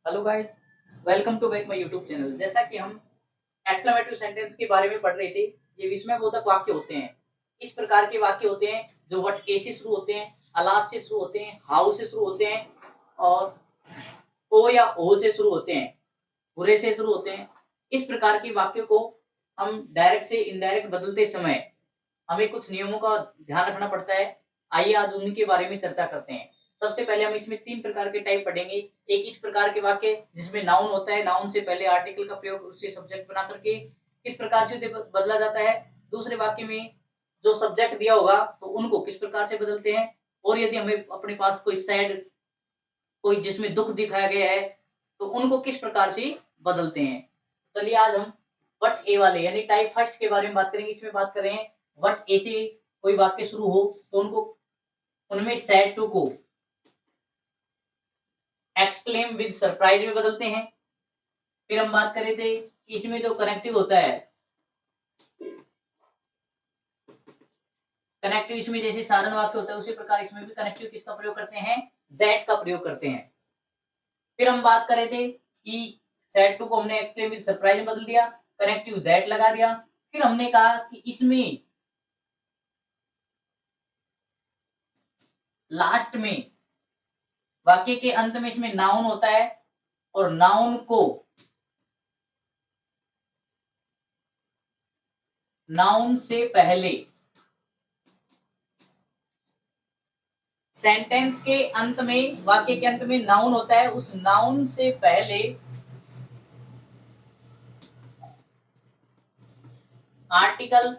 Hello guys, welcome to back my YouTube channel. जैसा कि हम एक्सक्लेमेटरी सेंटेंस के बारे में पढ़ रहे थे, ये विस्मयबोधक वाक्य होते हैं। इस प्रकार के वाक्य होते हैं जो व्हाट ए से शुरू होते हैं, अलाज से शुरू होते हैं, हाउ से शुरू होते हैं और ओ या ओ से शुरू होते हैं, बुरे से शुरू होते हैं। इस प्रकार के वाक्यों को हम डायरेक्ट से इनडायरेक्ट बदलते समय हमें कुछ नियमों का ध्यान रखना पड़ता है। आइए आज उनके बारे में चर्चा करते हैं। सबसे पहले हम इसमें 3 प्रकार के टाइप पढ़ेंगे। एक इस प्रकार के वाक्य जिसमें नाउन होता है, नाउन से पहले आर्टिकल का प्रयोग उससे सब्जेक्ट बना करके किस प्रकार से उसे बदला जाता है। दूसरे वाक्य में जो सब्जेक्ट दिया होगा तो उनको किस प्रकार से बदलते हैं और यदि हमें अपने पास कोई सैड, कोई जिसमें दुःख दिखाया गया है तो उनको किस प्रकार से बदलते हैं। चलिए आज हम व्हाट ए वाले यानी टाइप फर्स्ट के बारे में बात करेंगे। इसमें बात कर रहे हैं व्हाट ए से कोई वाक्य शुरू हो तो उनको उनमें सैड टू को एक्सक्लेम विद सरप्राइज में बदलते हैं। फिर हम बात कर रहे थे कि इसमें जो कनेक्टिव होता है, कनेक्टिव इसमें जैसे साधारण वाक्य होता है उसी प्रकार इसमें भी कनेक्टिव किसका प्रयोग करते हैं, दैट का प्रयोग करते हैं। फिर हम बात कर रहे थे कि सैड टू को हमने एक्सक्लेम विद सरप्राइज में बदल दिया, कनेक्टिव दैट लगा दिया। फिर हमने कहा कि इसमें लास्ट में वाक्य के अंत में इसमें नाउन होता है और नाउन से पहले सेंटेंस के अंत में, वाक्य के अंत में नाउन होता है, उस नाउन से पहले आर्टिकल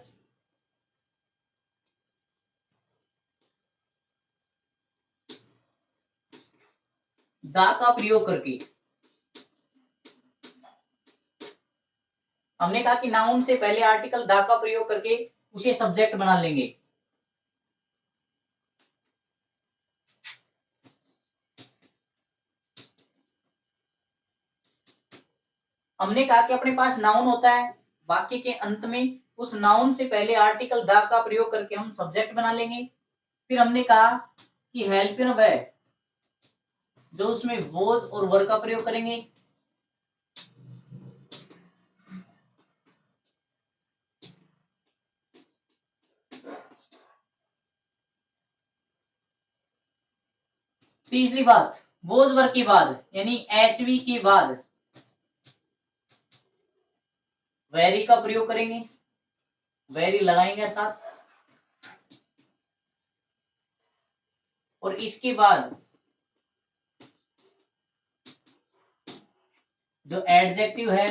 द का प्रयोग करके हमने कहा कि नाउन से पहले आर्टिकल द का प्रयोग करके उसे सब्जेक्ट बना लेंगे। हमने कहा कि अपने पास नाउन होता है, वाक्य के अंत में उस नाउन से पहले आर्टिकल द का प्रयोग करके हम सब्जेक्ट बना लेंगे। फिर हमने कहा कि हेल्प इन वे जो उसमें वोज और वर का प्रयोग करेंगे। तीसरी बात, वोज वर के बाद यानी एचवी के बाद वेरी का प्रयोग करेंगे, वेरी लगाएंगे अर्थात। और इसके बाद जो एडजेक्टिव है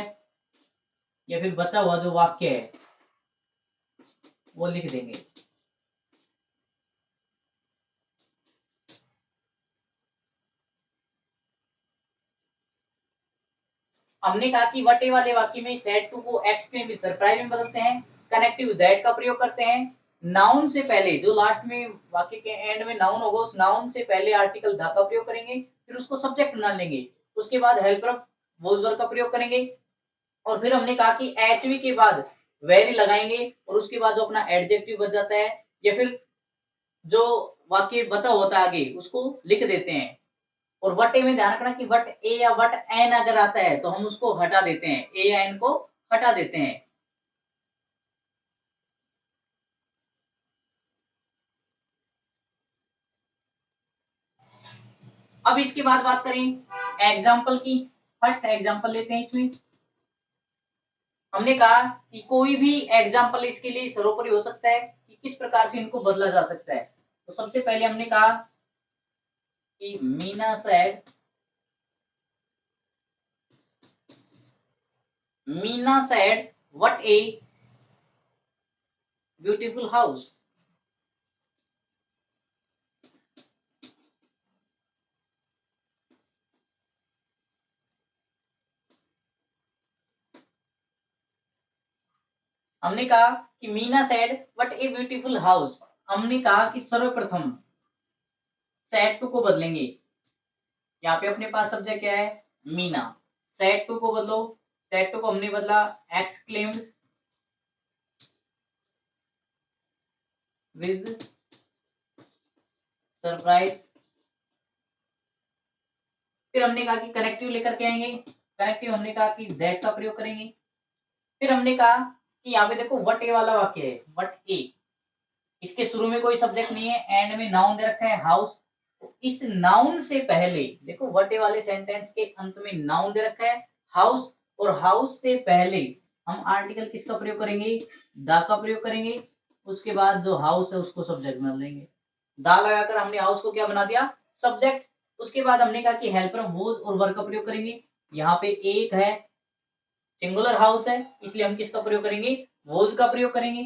या फिर बचा हुआ जो वाक्य है वो लिख देंगे। हमने कहा कि वटे वाले वाक्य में सेड टू को एक्सक्लेम विद सरप्राइज में बदलते हैं, कनेक्टिव दैट का प्रयोग करते हैं। नाउन से पहले जो लास्ट में वाक्य के एंड में नाउन होगा उस नाउन से पहले आर्टिकल द का प्रयोग करेंगे, फिर उसको सब्जेक्ट बना लेंगे। उसके बाद हेल्पर वोज वर का प्रयोग करेंगे और फिर हमने कहा कि एचवी के बाद वेरी लगाएंगे और उसके बाद जो अपना एडजेक्टिव बच जाता है या फिर जो वाक्य बचा होता है आगे उसको लिख देते हैं। और वट ए में ध्यान रखना कि वट ए या वट एन अगर आता है तो हम उसको हटा देते हैं, ए या एन को हटा देते हैं। अब इसके बाद बात करें एग्जाम्पल की। फर्स्ट एग्जाम्पल लेते हैं। इसमें हमने कहा कि कोई भी एग्जाम्पल इसके लिए सर्वोपरि हो सकता है कि किस प्रकार से इनको बदला जा सकता है। तो सबसे पहले हमने कहा कि Meena said what a beautiful house. हमने कहा कि Meena said what a beautiful house. हमने कहा कि सर्वप्रथम सेड टू को बदलेंगे। यहाँ पे अपने पास सब्जेक्ट क्या है, मीना। सेड टू को बदलो, सेड टू को हमने बदला एक्सक्लेम्ड विद सरप्राइज। फिर हमने कहा कि कनेक्टिव लेकर के आएंगे, कनेक्टिव हमने कहा कि दैट का प्रयोग करेंगे। फिर हमने कहा कि यहाँ पे देखो वट ए वाला वाक्य है, वट ए, इसके शुरू में कोई सब्जेक्ट नहीं है, एंड में नाउन दे रखा है हाउस। इस नाउन से पहले देखो वट ए वाले सेंटेंस के अंत में नाउन दे रखा है हाउस, और हाउस से पहले हम आर्टिकल किसका प्रयोग करेंगे, दा का प्रयोग करेंगे। उसके बाद जो हाउस है उसको सब्जेक्ट बना लेंगे, दा लगाकर हमने हाउस को क्या बना दिया, सब्जेक्ट। उसके बाद हमने कहा कि हेल्पर वोज और वर्क का प्रयोग करेंगे। यहाँ पे एक है सिंगुलर हाउस है, इसलिए हम किसका प्रयोग करेंगे, वोज का प्रयोग करेंगे।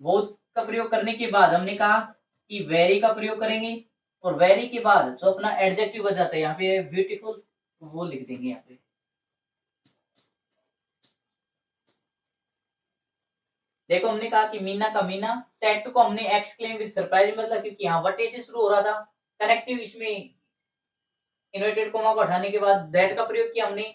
वोज का प्रयोग करने के बाद हमने कहा कि वेरी का प्रयोग करेंगे, और वेरी के बाद जो अपना एडजेक्टिव बच जाता है यहाँ पे ब्यूटीफुल, वो लिख देंगे यहाँ पे। देखो हमने कहा कि मीना का मीना, सेट टू को हमने एक्सक्लेम विद सरप्राइज बदला, क्योंकि यहाँ वटे से शुरू हो रहा था। कनेक्टिव इसमें इन्वर्टेड कोमा को हटाने के बाद दैट का प्रयोग किया हमने।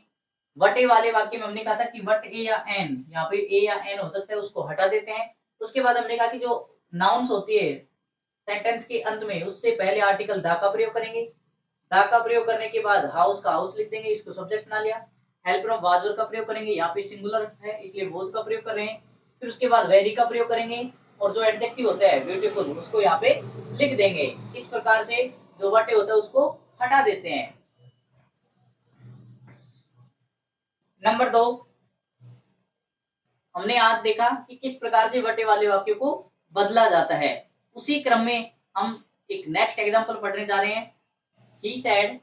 वट ए वाले वाक्य में हमने कहा था कि वट ए या एन, यहाँ पे ए या एन हो सकता है, उसको हटा देते हैं। उसके बाद हमने कहा कि जो नाउन्स होती है सेंटेंस के अंत में, उससे पहले आर्टिकल दा का प्रयोग करेंगे। दा का प्रयोग करने के बाद हाउस का हाउस लिख देंगे, इसको सब्जेक्ट बना लिया। हेल्पर ऑफ वाज का प्रयोग करेंगे, यहाँ पे सिंगुलर है इसलिए वोज का प्रयोग कर रहे हैं। फिर उसके बाद वेरी का प्रयोग करेंगे, और जो एडजेक्टिव होता है ब्यूटीफुल उसको यहाँ पे लिख देंगे। इस प्रकार से जो वटे होता है उसको हटा देते हैं। नंबर 2, हमने आज देखा कि किस प्रकार से वटे वाले वाक्यों को बदला जाता है। उसी क्रम में हम एक नेक्स्ट एग्जांपल पढ़ने जा रहे हैं। He said,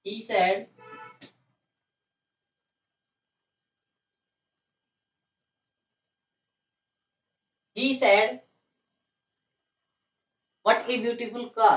he said, he said what a beautiful car,